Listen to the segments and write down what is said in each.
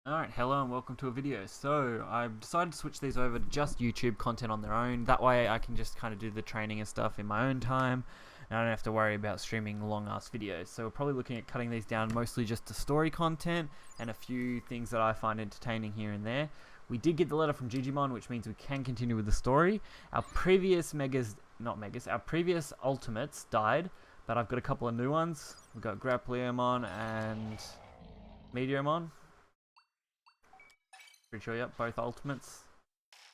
Alright, hello and welcome to a video. So, I've decided to switch these over to just YouTube content on their own. That way I can just kind of do the training and stuff in my own time, and I don't have to worry about streaming long ass videos. So we're probably looking at cutting these down mostly just to story content and a few things that I find entertaining here and there. We did get the letter from Digimon, which means we can continue with the story. Our previous our previous ultimates died, but I've got a couple of new ones. We've got Grappleomon and Meteormon. Pretty sure, yep, both ultimates.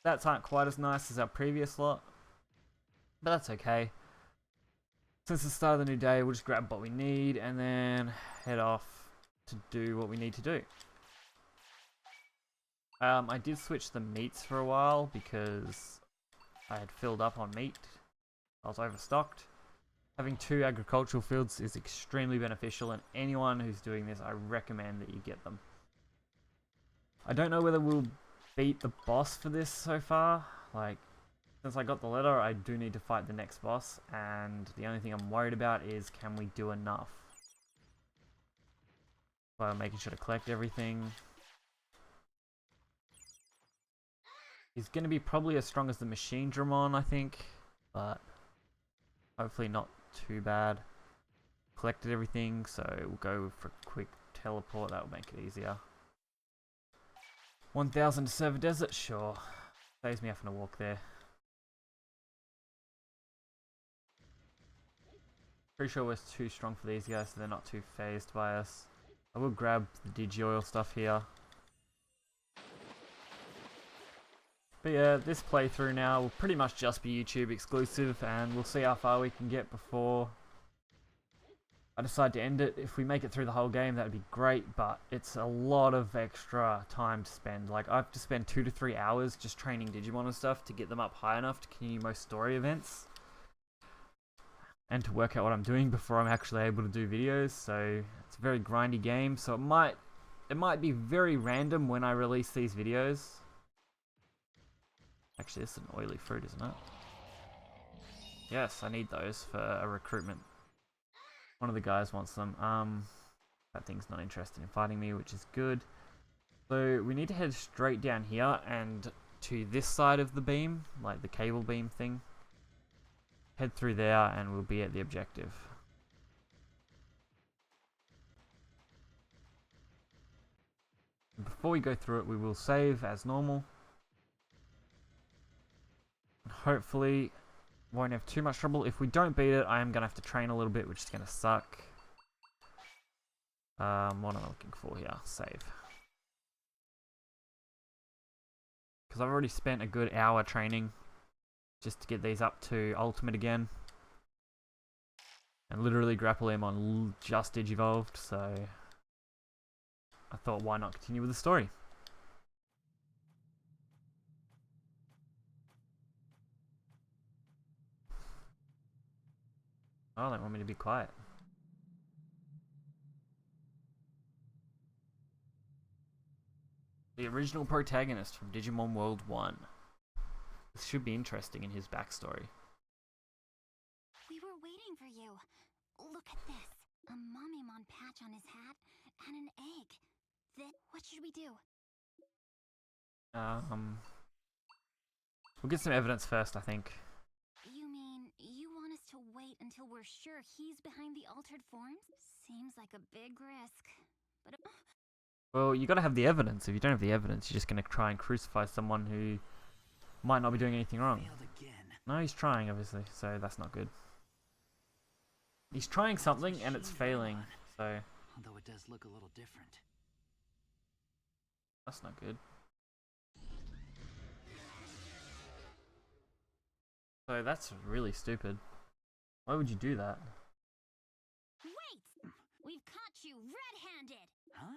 Stats aren't quite as nice as our previous lot, but that's okay. Since the start of the new day, we'll just grab what we need and then head off to do what we need to do. I did switch the meats for a while because I had filled up on meat. I was overstocked. Having 2 agricultural fields is extremely beneficial, and anyone who's doing this, I recommend that you get them. I don't know whether we'll beat the boss for this so far. Like, since I got the letter, I do need to fight the next boss, and the only thing I'm worried about is can we do enough? By making sure to collect everything. He's going to be probably as strong as the Machine Dramon, I think, but hopefully not too bad. Collected everything, so we'll go for a quick teleport. That will make it easier. 1,000 to Server Desert, sure. Saves me having to walk there. Pretty sure we're too strong for these guys, so they're not too phased by us. I will grab the Digioil stuff here. But yeah, this playthrough now will pretty much just be YouTube exclusive, and we'll see how far we can get before I decide to end it. If we make it through the whole game, that would be great, but it's a lot of extra time to spend. Like, I have to spend 2 to 3 hours just training Digimon and stuff to get them up high enough to continue most story events, and to work out what I'm doing before I'm actually able to do videos. So it's a very grindy game, so it might be very random when I release these videos. Actually, this is an oily fruit, isn't it? Yes, I need those for a recruitment. One of the guys wants them. That thing's not interested in fighting me, which is good. So we need to head straight down here and to this side of the beam, like the cable beam thing. Head through there and we'll be at the objective. Before we go through it, we will save as normal. Hopefully won't have too much trouble. If we don't beat it, I am going to have to train a little bit, which is going to suck. What am I looking for here? Save. Because I've already spent a good hour training just to get these up to ultimate again. And literally Grappleomon just digivolved, so I thought, why not continue with the story? Oh, they want me to be quiet. The original protagonist from Digimon World 1. This should be interesting in his backstory. We were waiting for you. Look at this. A Mamimon patch on his hat and an egg. Then what should we do? We'll get some evidence first, I think. You mean you want us to wait until we're sure he's behind the altered forms? Seems like a big risk. But Well, you gotta have the evidence. If you don't have the evidence, you're just gonna try and crucify someone who might not be doing anything wrong. No, he's trying, obviously, so that's not good. He's trying something and it's failing, so although it does look a little different. that's not good. So that's really stupid. Why would you do that? wait! We've caught you red-handed! Huh?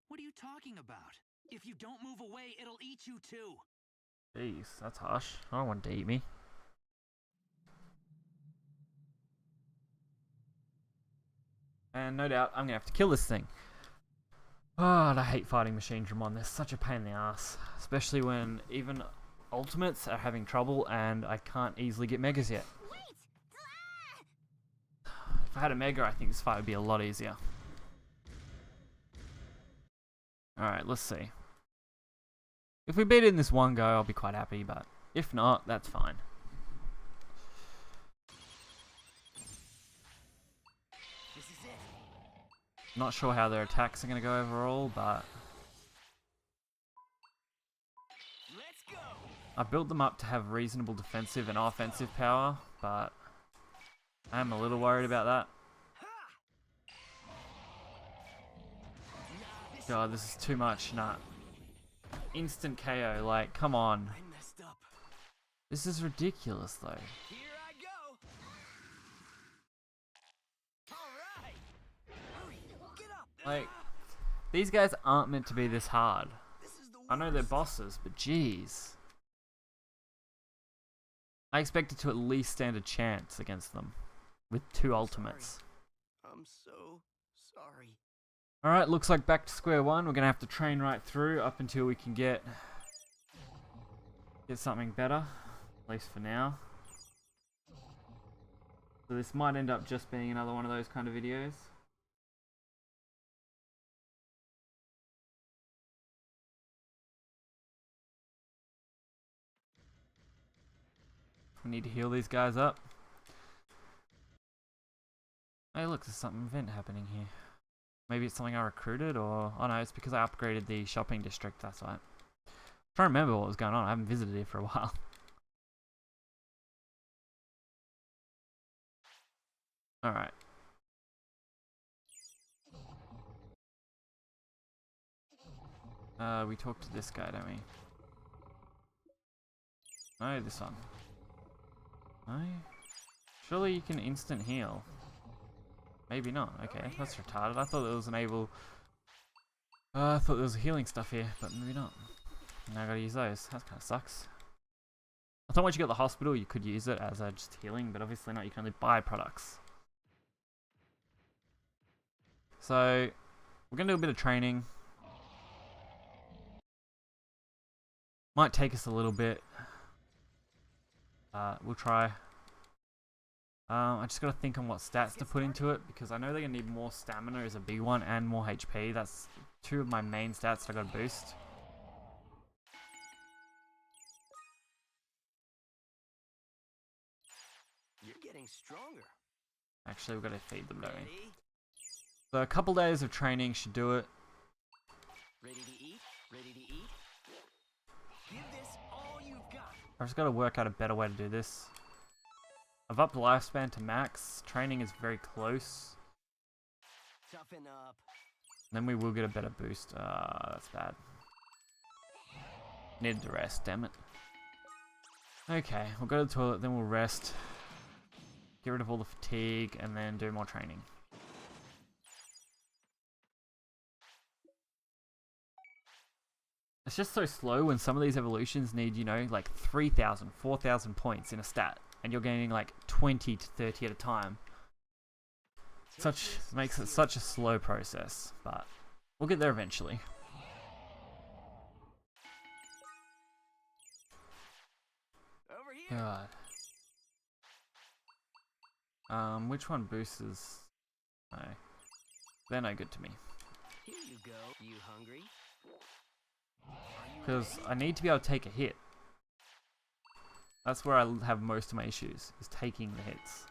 What are you talking about? If you don't move away, it'll eat you too. Jeez, that's harsh. I don't want it to eat me. And no doubt, I'm gonna have to kill this thing. Oh, and I hate fighting Machine Dramon. They're such a pain in the ass. Especially when even ultimates are having trouble and I can't easily get megas yet. Wait! If I had a mega, I think this fight would be a lot easier. Alright, let's see. If we beat it in this one go, I'll be quite happy, but if not, that's fine. This is it. Not sure how their attacks are going to go overall, but Let's go. I built them up to have reasonable defensive and offensive power, but I am a little worried about that. God, this is too much. Nah. Instant KO, like, come on. I messed up. This is ridiculous, though. Here I go. All right. Hurry, get up. Like, these guys aren't meant to be this hard. This is the I know they're worst. bosses, but jeez. I expected to at least stand a chance against them with two ultimates. I'm so sorry. Alright, looks like back to square one. We're going to have to train right through up until we can get something better, at least for now. So this might end up just being another one of those kind of videos. We need to heal these guys up. Hey look, there's something event happening here. Maybe it's something I recruited, or... Oh no, it's because I upgraded the shopping district, that's right. I'm trying to remember what was going on. I haven't visited it for a while. Alright. We talked to this guy, don't we? No, this one. No? Surely you can instant heal. Maybe not. Okay, that's retarded. I thought there was an able... I thought there was healing stuff here, but maybe not. Now I gotta use those. That kind of sucks. I thought once you got the hospital you could use it as just healing, but obviously not. You can only buy products. So, we're gonna do a bit of training. Might take us a little bit. We'll try. I just gotta think on what stats to put into it, because I know they're gonna need more stamina as a big one and more HP. That's two of my main stats that I gotta boost. You're getting stronger. Actually, we've gotta feed them, don't we? Ready? So a couple days of training should do it. Ready to eat? Ready to eat? Give this all you've got. I've just gotta work out a better way to do this. I've upped the lifespan to max. Training is very close. Toughen up. Then we will get a better boost. That's bad. Needed to rest, damn it. Okay, we'll go to the toilet, then we'll rest. Get rid of all the fatigue, and then do more training. It's just so slow when some of these evolutions need, you know, like 3,000, 4,000 points in a stat. And you're gaining like 20 to 30 at a time. Makes it such a slow process, but we'll get there eventually. Over here. God. Which one boosts? No. They're no good to me. Here you go. You hungry? Because I need to be able to take a hit. That's where I have most of my issues, is taking the hits.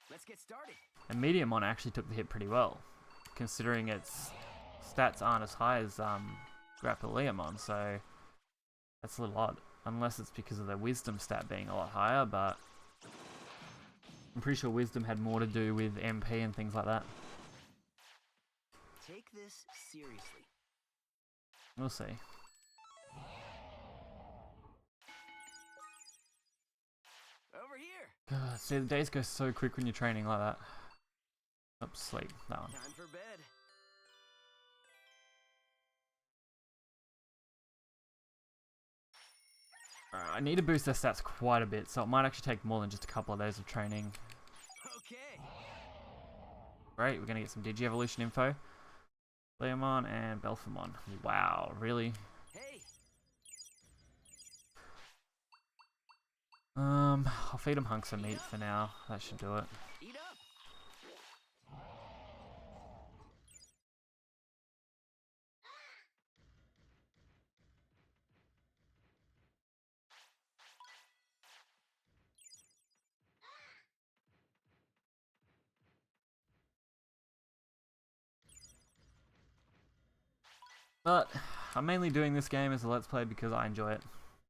Let's get started. And Mediumon actually took the hit pretty well, considering its stats aren't as high as Grappleamon, so that's a little odd. Unless it's because of their Wisdom stat being a lot higher, but I'm pretty sure Wisdom had more to do with MP and things like that. Take this seriously. We'll see. Over here. God, see, the days go so quick when you're training like that. Oops, sleep. That one. Time for bed. Alright, I need to boost their stats quite a bit, so it might actually take more than just a couple of days of training. Okay. Great, we're gonna get some Digi-Evolution info. Leomon and Belphamon. Wow, really? Hey. I'll feed them hunks of meat for now. That should do it. Eat up. But I'm mainly doing this game as a Let's Play because I enjoy it.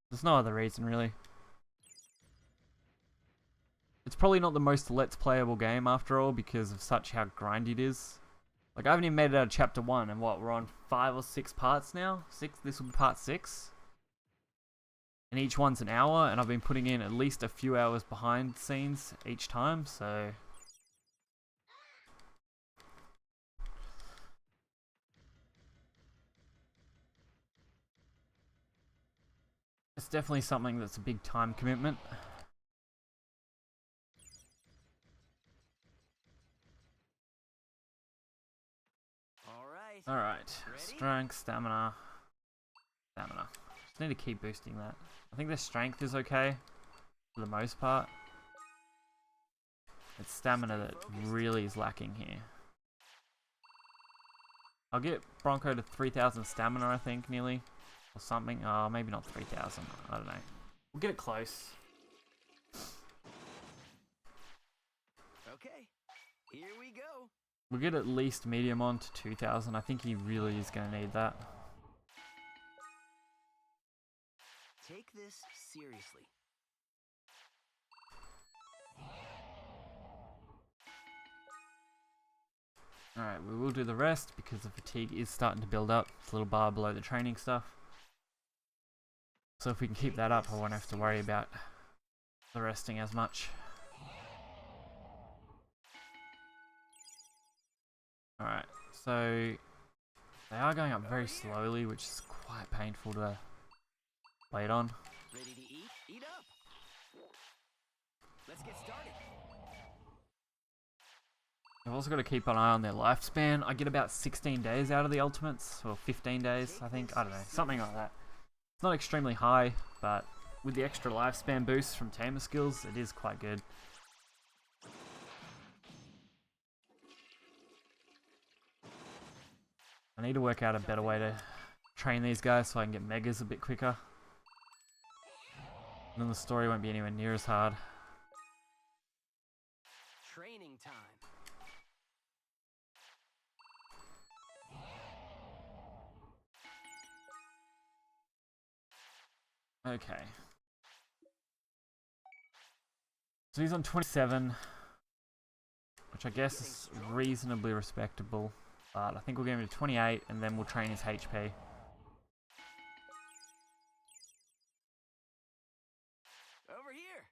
There's no other reason, really. It's probably not the most Let's Playable game after all because of such how grindy it is. Like, I haven't even made it out of Chapter 1, and what, we're on 5 or 6 parts now? 6? This will be part 6. And each one's an hour, and I've been putting in at least a few hours behind scenes each time, so... It's definitely something that's a big time commitment. Alright, strength, stamina. Just need to keep boosting that. I think the strength is okay, for the most part. It's stamina that really is lacking here. I'll get Bronco to 3,000 stamina, I think, nearly. Or something. Oh, maybe not 3,000. I don't know. We'll get it close. Okay, here we go. We'll get at least Mediamon to 2,000. I think he really is going to need that. Take this seriously. Alright, we will do the rest because the fatigue is starting to build up. It's a little bar below the training stuff. So if we can keep that up, I won't have to worry about the resting as much. Alright, so they are going up very slowly, which is quite painful to wait on. Ready to eat? Eat up. Let's get started. I've also got to keep an eye on their lifespan. I get about 16 days out of the ultimates, or 15 days, I think. I don't know, something like that. It's not extremely high, but with the extra lifespan boost from Tamer skills, it is quite good. I need to work out a better way to train these guys so I can get megas a bit quicker. And then the story won't be anywhere near as hard. Training time. Okay. So he's on 27, which I guess is reasonably respectable. But I think we'll get him to 28 and then we'll train his HP. Over here.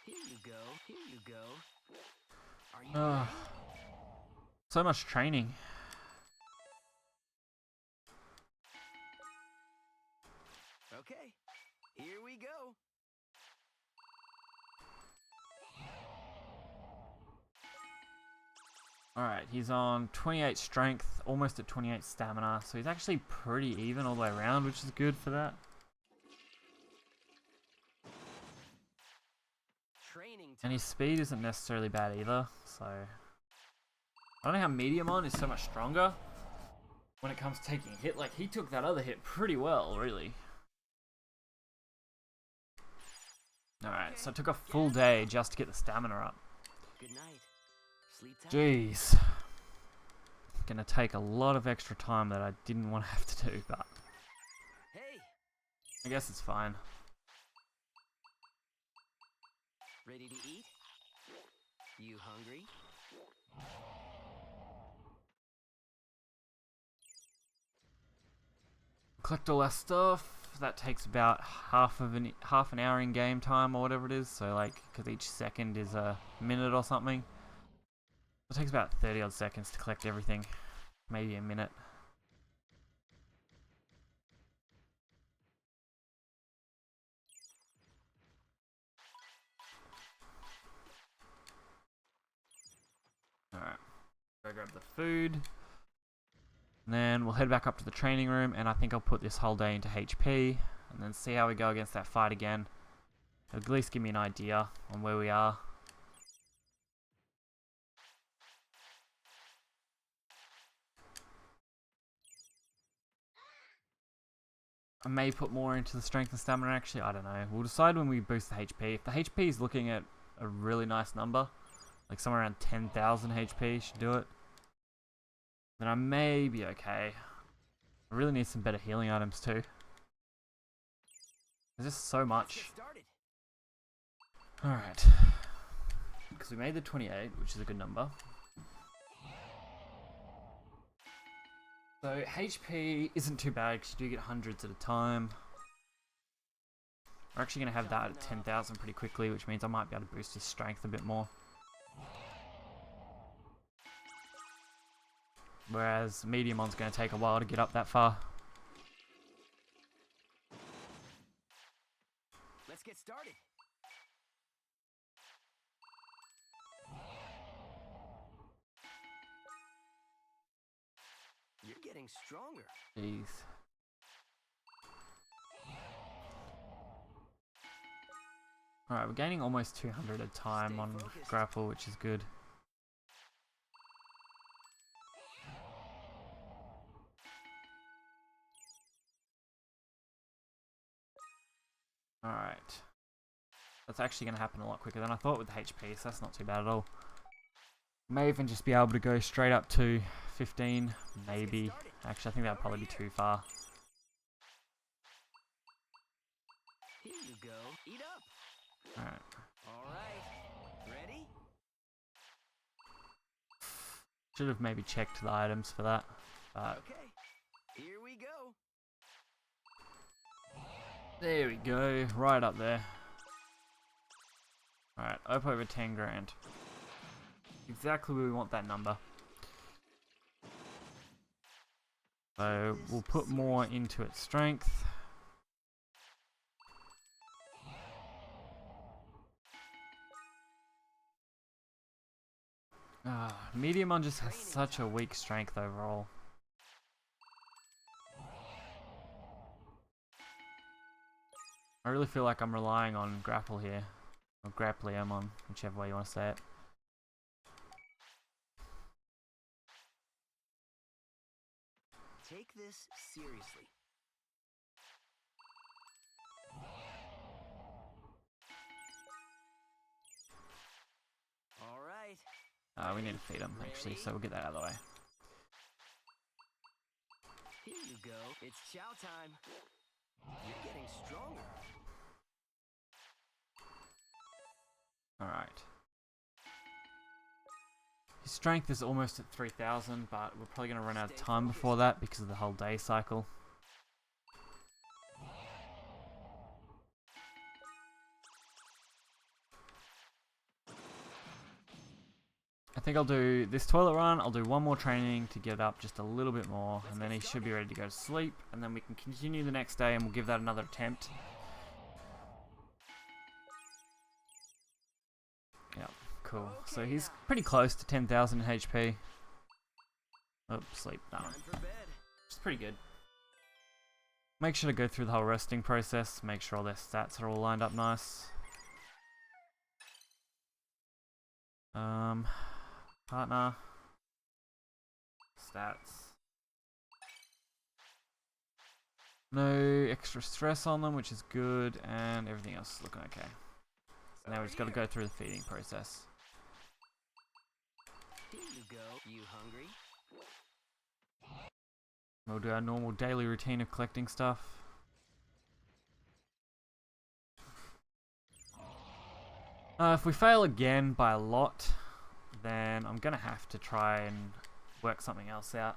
Here you go. Here you go. Are you ready? So much training. Okay. Here we go. Alright, he's on 28 strength, almost at 28 stamina, so he's actually pretty even all the way around, which is good for that. Training time. And his speed isn't necessarily bad either, so... I don't know how Mediamon is so much stronger when it comes to taking a hit. Like, he took that other hit pretty well, really. Alright, so it took a full day just to get the stamina up. Good night. Sleep tight. Jeez. Gonna take a lot of extra time that I didn't want to have to do, but Hey, I guess it's fine. ready to eat? You hungry? Collect all our stuff. That takes about half an hour in game time or whatever it is. So like, because each second is a minute or something. It takes about 30 odd seconds to collect everything. Maybe a minute. Alright. Go grab the food. And then we'll head back up to the training room, and I think I'll put this whole day into HP, and then see how we go against that fight again. It'll at least give me an idea on where we are. I may put more into the strength and stamina actually, I don't know. We'll decide when we boost the HP. If the HP is looking at a really nice number, like somewhere around 10,000 HP should do it. then I may be okay. I really need some better healing items too. There's just so Let's much. get started. Alright. Because we made the 28, which is a good number. So HP isn't too bad because you do get hundreds at a time. We're actually going to have that at 10,000 pretty quickly, which means I might be able to boost his strength a bit more. Whereas Mediumon's going to take a while to get up that far. Let's get started. You're getting stronger. Jeez. Alright, we're gaining almost 200 at a time on grapple, which is good. Alright. That's actually going to happen a lot quicker than I thought with the HP, so that's not too bad at all. May even just be able to go straight up to 15, maybe. Actually, I think that would probably be too far. Here you go. Eat up. Alright. All right. Ready? Should have maybe checked the items for that. But Okay. Here we go. there we go, right up there. Alright, up over 10 grand. Exactly where we want that number. So we'll put more into its strength. Mediumon just has such a weak strength overall. I really feel like I'm relying on grapple here. Or Grappliamon, whichever way you want to say it. Take this seriously. All right. We need to feed him, actually, so we'll get that out of the way. Here you go. It's chow time. You're getting stronger. Alright. His strength is almost at 3,000, but we're probably going to run out of time before that because of the whole day cycle. I think I'll do this toilet run, I'll do one more training to get up just a little bit more, and then he should be ready to go to sleep, and then we can continue the next day and we'll give that another attempt. Yep, cool. So he's pretty close to 10,000 HP. Oh, sleep. No. Time for bed. It's pretty good. Make sure to go through the whole resting process, make sure all their stats are all lined up nice. Partner. Stats. No extra stress on them, which is good, and everything else is looking okay. So now we just got to go through the feeding process. Here you go. You hungry? We'll do our normal daily routine of collecting stuff. If we fail again by a lot, then I'm going to have to try and work something else out.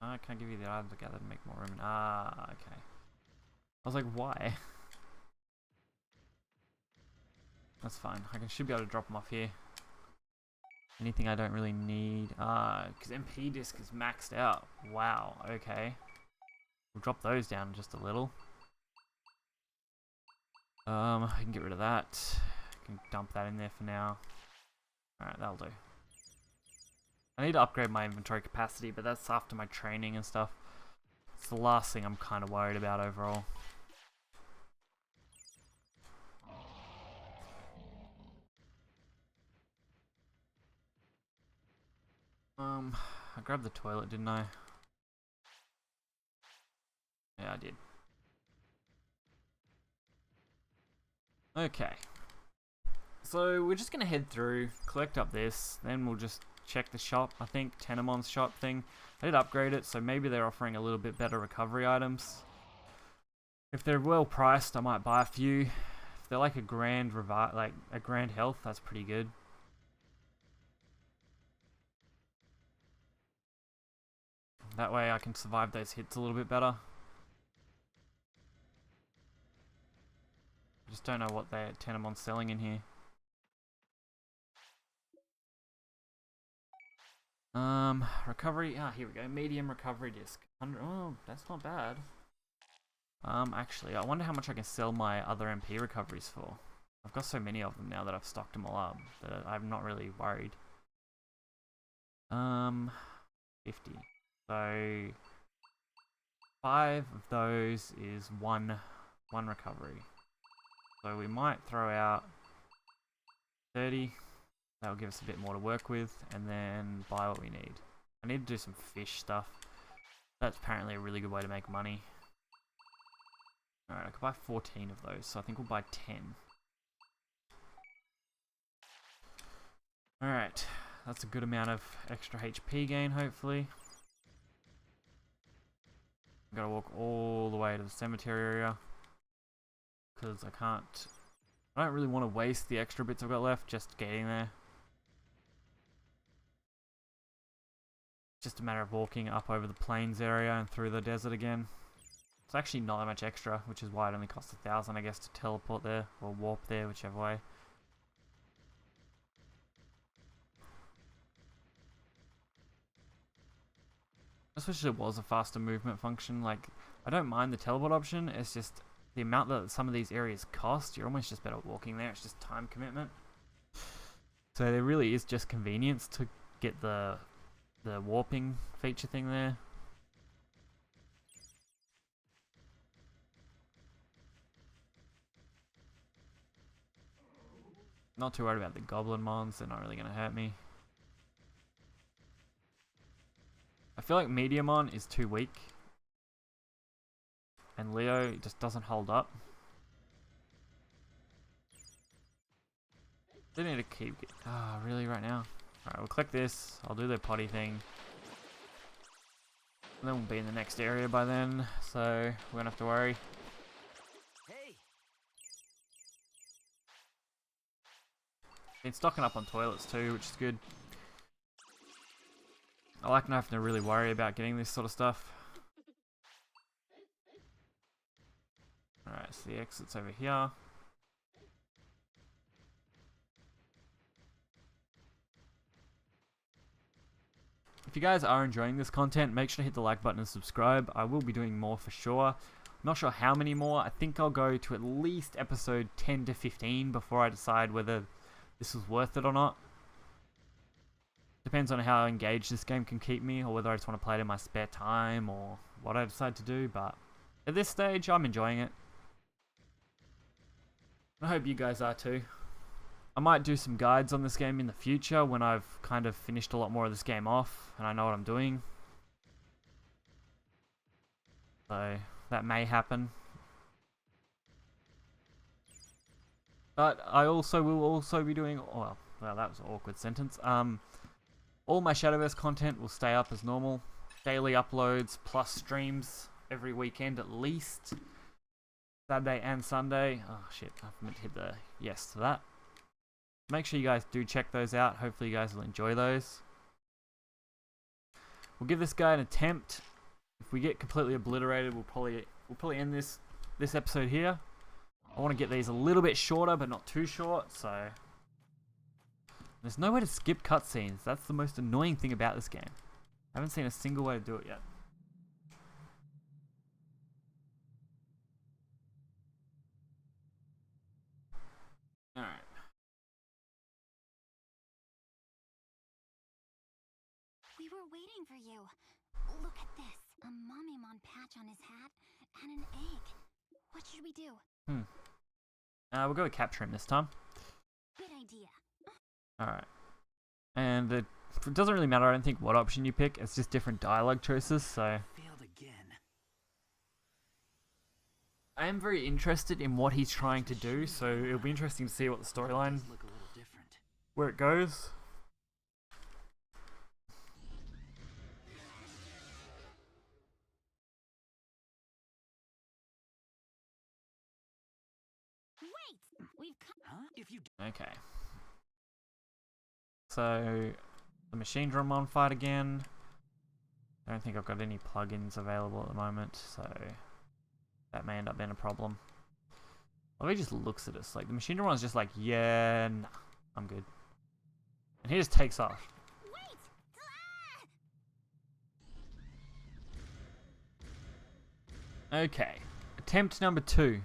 I can't give you the items together to make more room. Ah, okay. I was like, why? That's fine. Should be able to drop them off here. Anything I don't really need. Because MP disc is maxed out. Wow, okay. We'll drop those down just a little. I can get rid of that. I can dump that in there for now. Alright, that'll do. I need to upgrade my inventory capacity, but that's after my training and stuff. It's the last thing I'm kind of worried about overall. I grabbed the toilet, didn't I? Yeah, I did. Okay. So we're just gonna head through, collect up this, then we'll just check the shop. I think Tenemon's shop thing. I did upgrade it, so maybe they're offering a little bit better recovery items. If they're well priced, I might buy a few. If they're like a grand health, that's pretty good. That way I can survive those hits a little bit better. I just don't know what they're Tenemon's selling in here. Recovery. Here we go. Medium recovery disc. Oh, that's not bad. Actually, I wonder how much I can sell my other MP recoveries for. I've got so many of them now that I've stocked them all up that I'm not really worried. 50. So 5 of those is one recovery. So we might throw out 30. That'll give us a bit more to work with, and then buy what we need. I need to do some fish stuff. That's apparently a really good way to make money. Alright, I could buy 14 of those, so I think we'll buy 10. Alright, that's a good amount of extra HP gain, hopefully. I've got to walk all the way to the cemetery area, because I don't really want to waste the extra bits I've got left just getting there. Just a matter of walking up over the plains area and through the desert again. It's actually not that much extra, which is why it only costs 1,000, I guess, to teleport there, or warp there, whichever way. I just wish there was a faster movement function. Like, I don't mind the teleport option, it's just the amount that some of these areas cost, you're almost just better walking there, it's just time commitment. So there really is just convenience to get the warping feature thing there. Not too worried about the goblin mons, they're not really going to hurt me. I feel like Mediamon is too weak. And Leo just doesn't hold up. They need to keep... really right now? Alright, we'll click this. I'll do the potty thing. And then we'll be in the next area by then, so we won't have to worry. Hey. Been stocking up on toilets too, which is good. I like not having to really worry about getting this sort of stuff. Alright, so the exit's over here. If you guys are enjoying this content, make sure to hit the like button and subscribe. I will be doing more for sure. I'm not sure how many more. I think I'll go to at least episode 10 to 15 before I decide whether this was worth it or not. Depends on how engaged this game can keep me, or whether I just want to play it in my spare time, or what I decide to do, but at this stage, I'm enjoying it. I hope you guys are too. I might do some guides on this game in the future when I've kind of finished a lot more of this game off and I know what I'm doing. So that may happen. But I also will also be doing, well that was an awkward sentence. All my Shadowverse content will stay up as normal. Daily uploads plus streams every weekend at least. Saturday and Sunday. Oh shit, I meant to hit the yes to that. Make sure you guys do check those out. Hopefully you guys will enjoy those. We'll give this guy an attempt. If we get completely obliterated, we'll probably end this episode here. I want to get these a little bit shorter, but not too short, so... There's no way to skip cutscenes. That's the most annoying thing about this game. I haven't seen a single way to do it yet. Alright. We were waiting for you. Look at this. A Mamimon patch on his hat and an egg. What should we do? We'll go capture him this time. Good idea. Alright. And it doesn't really matter, I don't think, what option you pick. It's just different dialogue choices, so... Failed again. I am very interested in what he's trying to do, so it'll be interesting to see what the storyline, Does look a little different. where it goes. Wait! We've come. Huh? If you Okay. So, the Machine Dramon fight again. I don't think I've got any plugins available at the moment, so that may end up being a problem. Well, he just looks at us like the Machine Dramon's just like, yeah, nah, I'm good, and he just takes off. Wait! Okay, attempt number 2.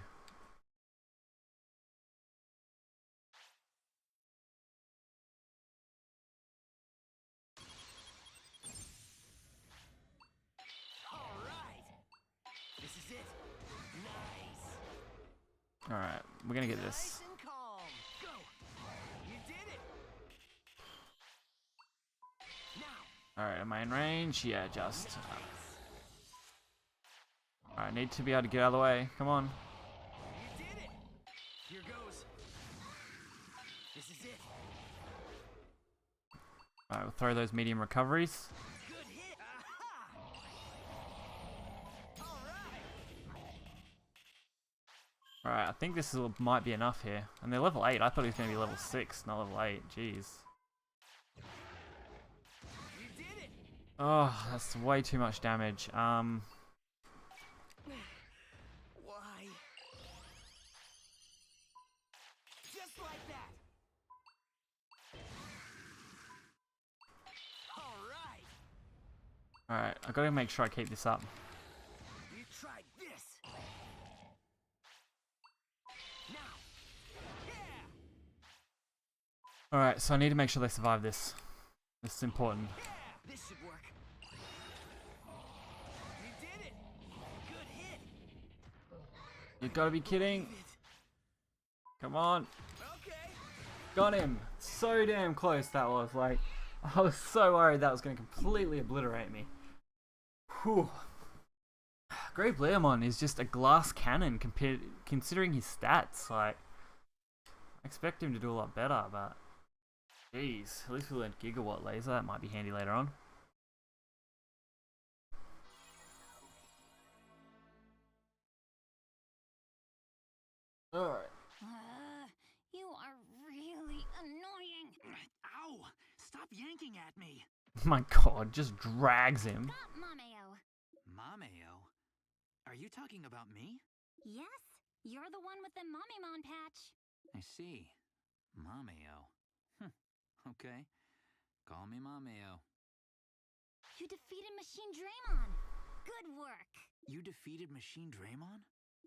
Alright! This is it! Nice! Alright, we're gonna get this. Nice and calm! Go! You did it! Now! Alright, am I in range? Yeah, just. Alright, need to be able to get out of the way. Come on. You did it! Here goes! This is it! Alright, we'll throw those medium recoveries. Good hit! Aha! Alright! Alright, I think this might be enough here. And they're level 8. I thought he was going to be level 6, not level 8. Jeez. You did it! Oh, that's way too much damage. Why? Just like that! Alright! Alright, I gotta make sure I keep this up. You tried this! Now! Yeah! Alright, so I need to make sure they survive this. This is important. Yeah! This should work. You did it! Good hit! You gotta be kidding. Come on. Okay! Got him. So damn close that was. Like, I was so worried that was gonna completely obliterate me. Whew. Great Leomon is just a glass cannon considering his stats. Like, I expect him to do a lot better, but jeez, at least we learned Gigawatt Laser. That might be handy later on. Alright. You are really annoying. Ow! Stop yanking at me! My god, just drags him. Got Mameo. Mameo? Are you talking about me? Yes, you're the one with the Mamemon patch. I see. Mameo. Okay. Call me Mameo. You defeated Machine Draymon. Good work. You defeated Machine Draymon?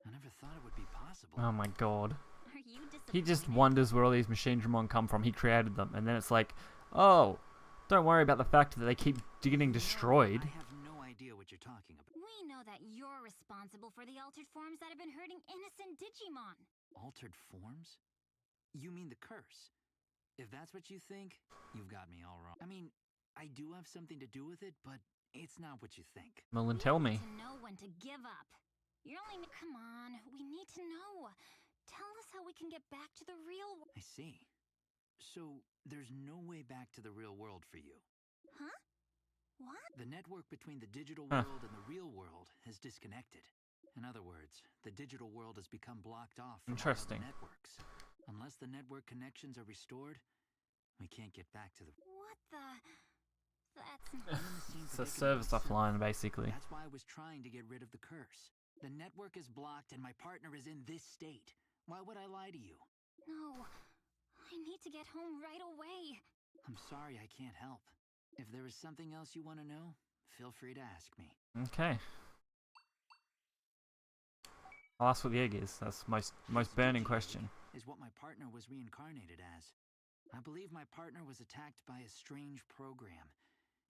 I never thought it would be possible. Oh my god. Are you disappointed? He just wonders where all these Machine Dramon come from. He created them. And then it's like, oh, don't worry about the fact that they keep getting destroyed. I have no idea what you're talking about. We know that you're responsible for the altered forms that have been hurting innocent Digimon. Altered forms? You mean the curse? If that's what you think, you've got me all wrong. I mean, I do have something to do with it, but it's not what you think. Well, then tell me. To know when to give up. You're only. Come on, we need to know. Tell us how we can get back to the real. I see. So, there's no way back to the real world for you. Huh? What? The network between the digital Huh. world and the real world has disconnected. In other words, the digital world has become blocked off from all Interesting. other networks. Unless the network connections are restored, we can't get back to the... What the? That's. I'm in the same It's a predicament service myself. offline, basically. That's why I was trying to get rid of the curse. The network is blocked and my partner is in this state. Why would I lie to you? No. I need to get home right away. I'm sorry I can't help. If there is something else you want to know, feel free to ask me. Okay. I'll ask what the egg is. That's most burning question. Is what my partner was reincarnated as. I believe my partner was attacked by a strange program,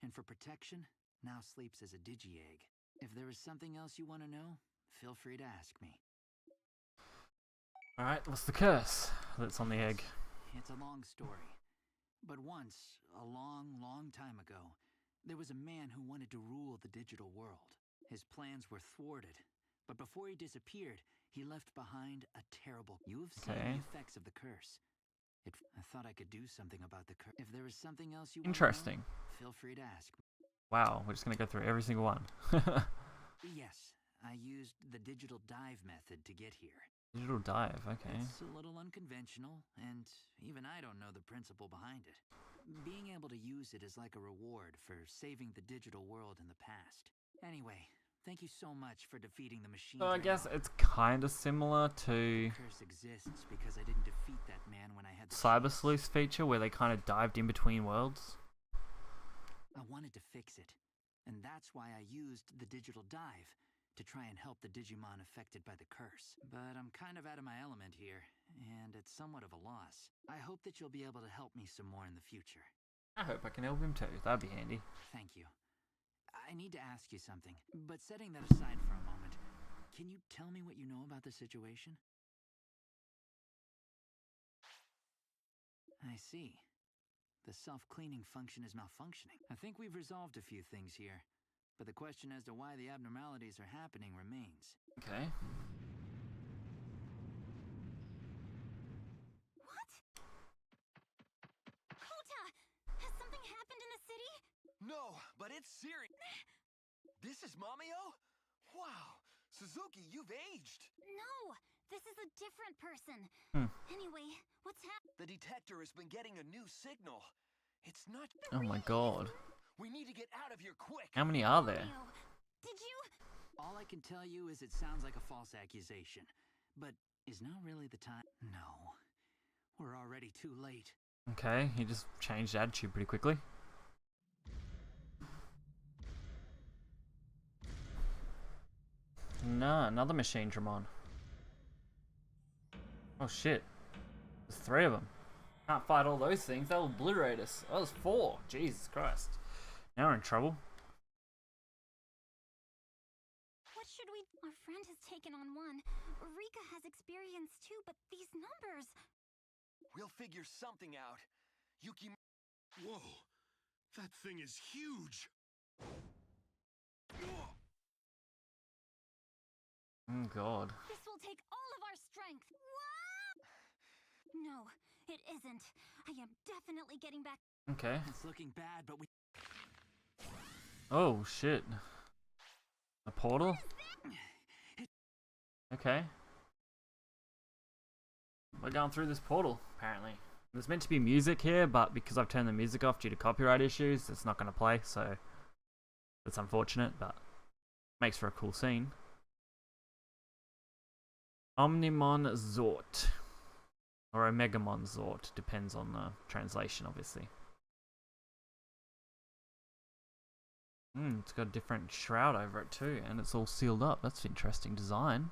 and for protection, now sleeps as a digi-egg. If there is something else you want to know, feel free to ask me. Alright, what's the curse that's on the egg? It's a long story. But once, a long, long time ago, there was a man who wanted to rule the digital world. His plans were thwarted, but before he disappeared, He left behind a terrible... You have seen Okay. the effects of the curse. I thought I could do something about the curse. If there is something else you want to know, Interesting. feel free to ask. Wow, we're just gonna go through every single one. Yes, I used the digital dive method to get here. Digital dive, okay. It's a little unconventional, and even I don't know the principle behind it. Being able to use it is like a reward for saving the digital world in the past. Anyway, thank you so much for defeating the machine. So I guess Dragon. it's kind of similar to The curse exists because I didn't defeat that man when I had the Cyber chance. Sleuth's feature where they kind of dived in between worlds. I wanted to fix it, and that's why I used the digital dive to try and help the Digimon affected by the curse. But I'm kind of out of my element here, and it's somewhat of a loss. I hope that you'll be able to help me some more in the future. I hope I can help him too. That'd be handy. Thank you. I need to ask you something, but setting that aside for a moment, can you tell me what you know about the situation? I see. The self-cleaning function is malfunctioning. I think we've resolved a few things here, but the question as to why the abnormalities are happening remains. Okay. What? Kota! Has something happened in the city? No, but it's serious. This is Mamio? Wow, Suzuki, you've aged. No! This is a different person. Anyway, what's happened? The detector has been getting a new signal. It's not... Oh my god. We need to get out of here quick. How many are there? Did you... All I can tell you is it sounds like a false accusation, but is now really the time? No. We're already too late. Okay, he just changed attitude pretty quickly. Nah, another machine Dramon. Oh shit. There's 3 of them. Can't fight all those things, they'll obliterate us. Oh, there's 4. Jesus Christ. Now we're in trouble. What should we... Our friend has taken on one. Rika has experience too, but these numbers... We'll figure something out. Yuki... Whoa! That thing is huge! Oh god. This will take all of our strength. No, it isn't. I am definitely getting back... Okay. It's looking bad, but we... Oh shit. A portal? Okay. We're going through this portal, apparently. There's meant to be music here, but because I've turned the music off due to copyright issues, it's not going to play, so that's unfortunate, but makes for a cool scene. Omnimon Zort. Or Omegamon Zort, depends on the translation, obviously. It's got a different shroud over it too, and it's all sealed up. That's an interesting design.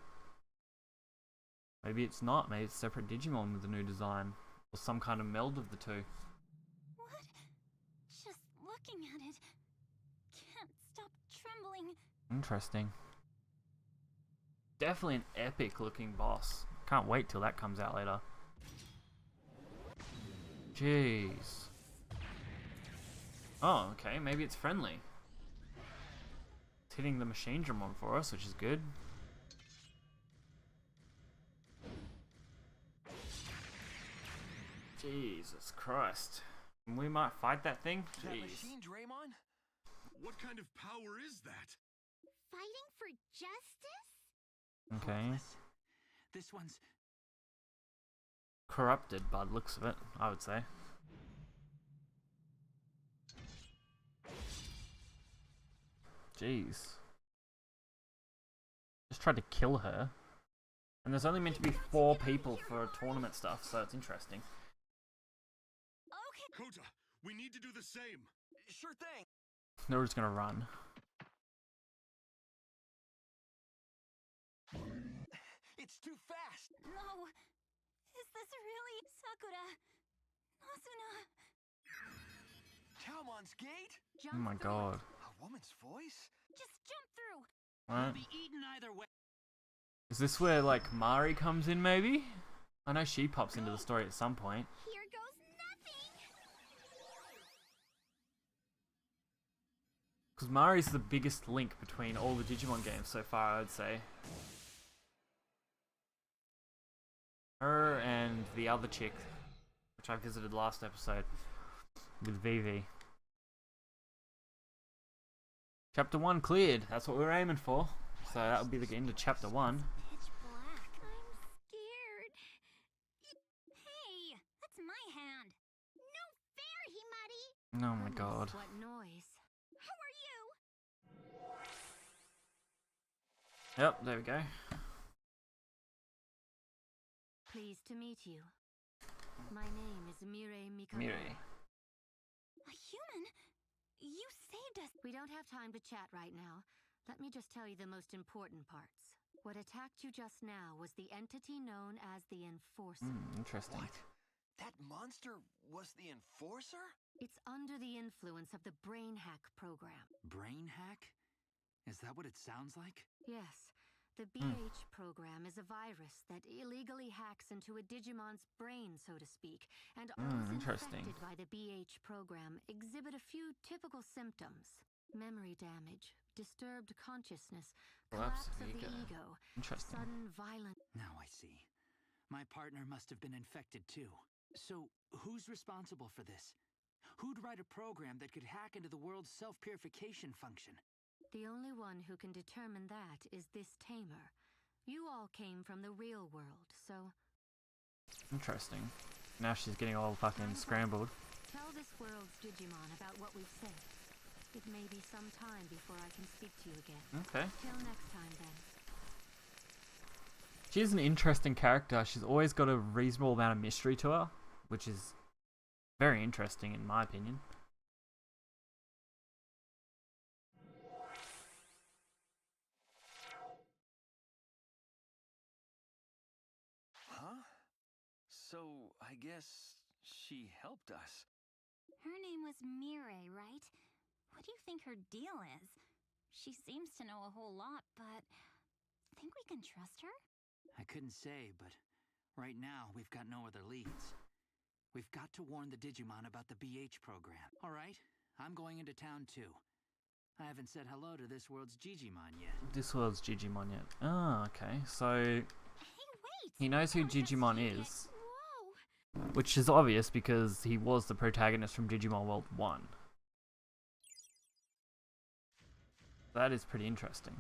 Maybe it's not. Maybe it's separate Digimon with a new design. Or some kind of meld of the two. What? Just looking at it. Can't stop trembling. Interesting. Definitely an epic looking boss. Can't wait till that comes out later. Jeez. Oh, okay. Maybe it's friendly. It's hitting the machine Dramon for us, which is good. Jesus Christ. We might fight that thing? That Jeez. machine, Draymon? What kind of power is that? Fighting for justice? Okay. Hopeless. This one's... Corrupted by the looks of it, I would say. Jeez. Just tried to kill her. And there's only meant to be 4 people for tournament stuff, so it's interesting. Okay. Kota, we need to do the same. Sure thing. They're just gonna run. It's too fast. No. Is this really Sakura? Asuna? Talmon's gate? Oh my god. A woman's voice? Just jump through. What? Be eaten either way. Is this where, like, Mari comes in, maybe? I know she pops into the story at some point. Here goes nothing. Because Mari's the biggest link between all the Digimon games so far, I'd say. Her and the other chick, which I visited last episode with Vivi. Chapter 1 cleared. That's what we were aiming for. So that would be the end of Chapter 1. Pitch black. I'm scared. Hey, that's my hand. No fair, Himari. Oh my god. What noise? Who are you? Yep, there we go. Pleased to meet you. My name is Mirai Mikado. Mirai. A human? You saved us. We don't have time to chat right now. Let me just tell you the most important parts. What attacked you just now was the entity known as the Enforcer. Interesting. What? That monster was the Enforcer? It's under the influence of the Brain Hack program. Brain hack? Is that what it sounds like? Yes, the BH program is a virus that illegally hacks into a Digimon's brain, so to speak, and all those interesting. infected by the BH program exhibit a few typical symptoms. Memory damage, disturbed consciousness, Collapse collapse of of the ego. ego, Interesting. sudden violent... Now I see. My partner must have been infected too. So, who's responsible for this? Who'd write a program that could hack into the world's self-purification function? The only one who can determine that is this tamer. You all came from the real world, so Interesting. Now she's getting all fucking scrambled. tell this world's Digimon about what we've said. It may be some time before I can speak to you again. Okay. Till next time, then. She's an interesting character. She's always got a reasonable amount of mystery to her, which is very interesting in my opinion. Huh? So, I guess she helped us. Her name was Mirai, right? What do you think her deal is? She seems to know a whole lot, but think we can trust her? I couldn't say, but right now we've got no other leads. We've got to warn the Digimon about the BH program. All right, I'm going into town too. I haven't said hello to this world's Digimon yet. This world's Digimon yet. Oh, okay. So Hey, wait! he knows who Oh, just Digimon take it. is, Whoa! which is obvious because he was the protagonist from Digimon World 1. That is pretty interesting.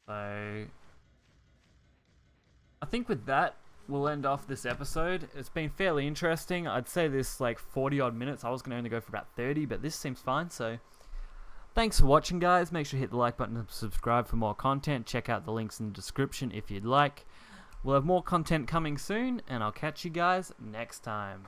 So I think with that we'll end off this episode. It's been fairly interesting. I'd say this like 40 odd minutes. I was going to only go for about 30, but this seems fine. So thanks for watching, guys. Make sure you hit the like button and subscribe for more content. Check out the links in the description if you'd like. We'll have more content coming soon, and I'll catch you guys next time.